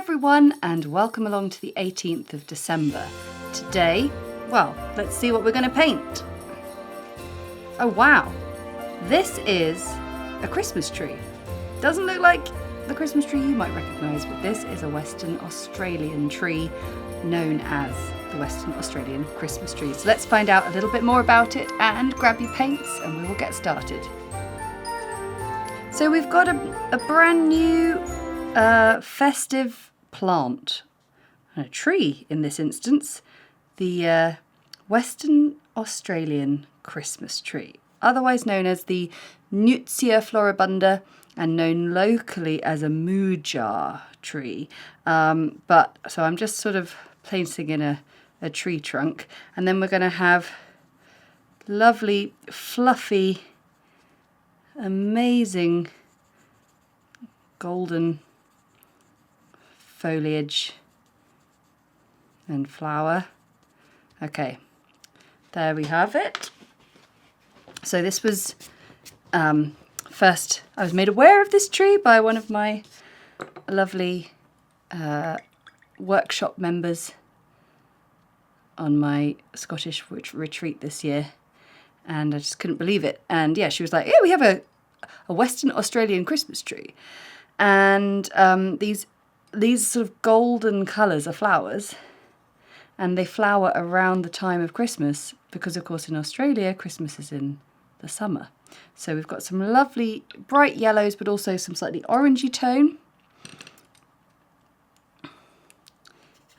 everyone and welcome along to the 18th of December. Today, well, let's see what we're going to paint. Oh wow, this is a Christmas tree. Doesn't look like the Christmas tree you might recognise, but this is a Western Australian tree known as the Western Australian Christmas tree. So let's find out a little bit more about it and grab your paints and we will get started. So we've got a brand new festive plant, a tree in this instance, the Western Australian Christmas tree, otherwise known as the Nuytsia floribunda and known locally as a moodjar tree. So I'm just sort of placing in a tree trunk, and then we're going to have lovely, fluffy, amazing golden foliage and flower. Okay, there we have it. So this was first I was made aware of this tree by one of my lovely workshop members on my Scottish retreat this year, and I just couldn't believe it. And yeah, she was like, yeah, we have a Western Australian Christmas tree, and these sort of golden colours are flowers, and they flower around the time of Christmas because, of course, in Australia, Christmas is in the summer. So we've got some lovely bright yellows, but also some slightly orangey tone.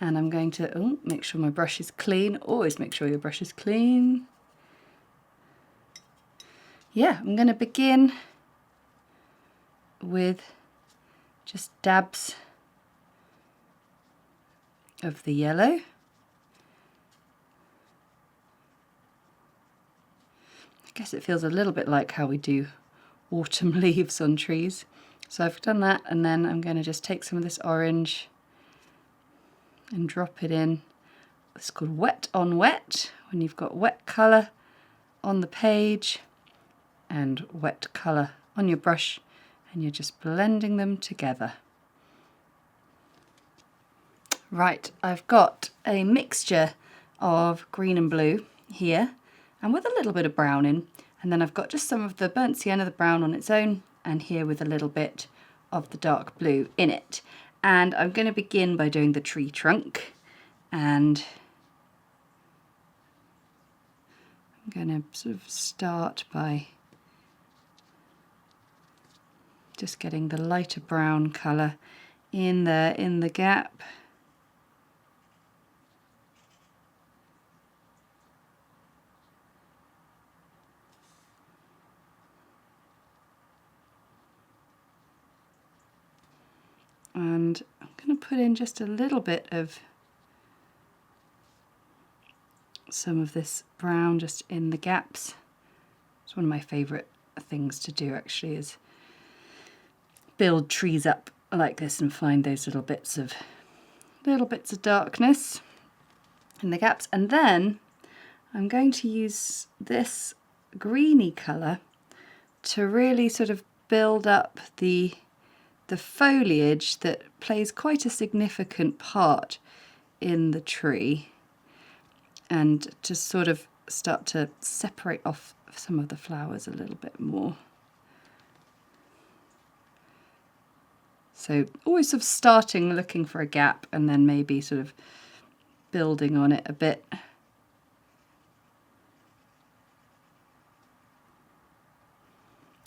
And I'm going to make sure my brush is clean. Always make sure your brush is clean. Yeah, I'm going to begin with just dabs of the yellow. I guess it feels a little bit like how we do autumn leaves on trees. So I've done that, and then I'm going to just take some of this orange and drop it in. It's called wet on wet, when you've got wet colour on the page and wet colour on your brush, and you're just blending them together. Right, I've got a mixture of green and blue here, and with a little bit of brown in, and then I've got just some of the burnt sienna, the brown on its own, and here with a little bit of the dark blue in it. And I'm going to begin by doing the tree trunk, and I'm going to sort of start by just getting the lighter brown colour in there in the gap. And I'm going to put in just a little bit of some of this brown just in the gaps. It's one of my favourite things to do, actually, is build trees up like this and find those little bits of darkness in the gaps. And then I'm going to use this greeny colour to really sort of build up the foliage that plays quite a significant part in the tree, and to sort of start to separate off some of the flowers a little bit more. So always sort of starting looking for a gap and then maybe sort of building on it a bit.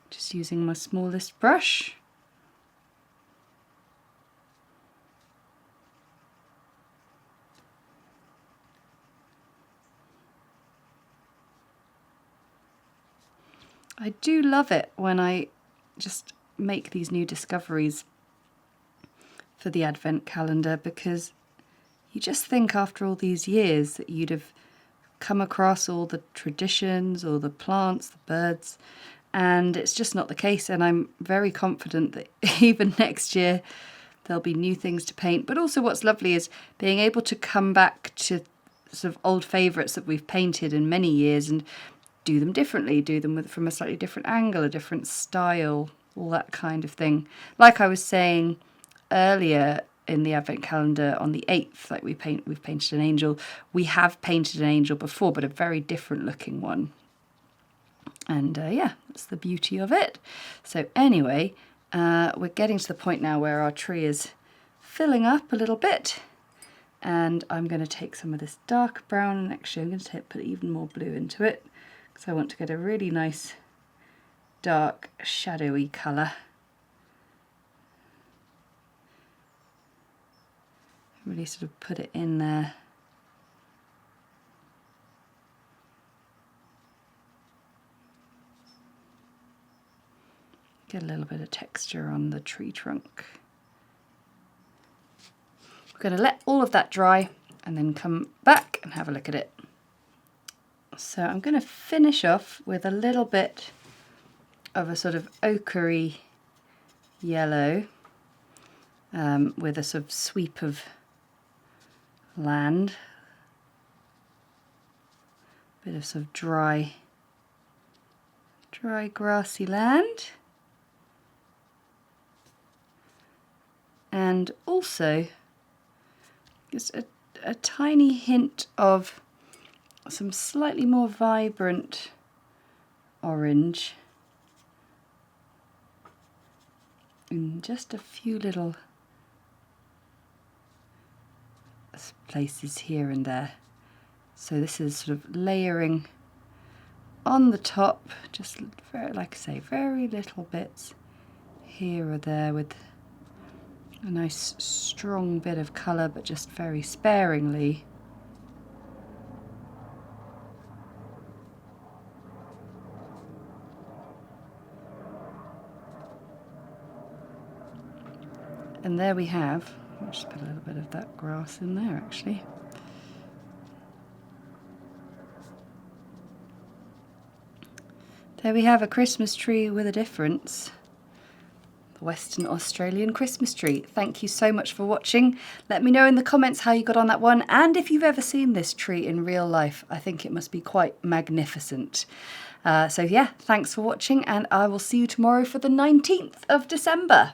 Just using my smallest brush. I do love it when I just make these new discoveries for the Advent calendar, because you just think after all these years that you'd have come across all the traditions, all the plants, the birds, and it's just not the case. And I'm very confident that even next year there'll be new things to paint. But also what's lovely is being able to come back to sort of old favourites that we've painted in many years and do them differently, do them from a slightly different angle, a different style, all that kind of thing. Like I was saying earlier, in the advent calendar on the 8th, like we've painted an angel. We have painted an angel before, but a very different looking one. And yeah, that's the beauty of it. So anyway, we're getting to the point now where our tree is filling up a little bit. And I'm going to take some of this dark brown, and actually I'm going to put even more blue into it, because I want to get a really nice dark shadowy colour. Really sort of put it in there. Get a little bit of texture on the tree trunk. We're going to let all of that dry and then come back and have a look at it. So I'm going to finish off with a little bit of a sort of ochre-y yellow with a sort of sweep of land. Bit of sort of dry grassy land. And also just a tiny hint of some slightly more vibrant orange in just a few little places here and there. So this is sort of layering on the top, just very, like I say, very little bits here or there with a nice strong bit of colour, but just very sparingly. And there we have, I'll just put a little bit of that grass in there actually. There we have a Christmas tree with a difference. The Western Australian Christmas tree. Thank you so much for watching. Let me know in the comments how you got on that one, and if you've ever seen this tree in real life. I think it must be quite magnificent. So yeah, thanks for watching, and I will see you tomorrow for the 19th of December.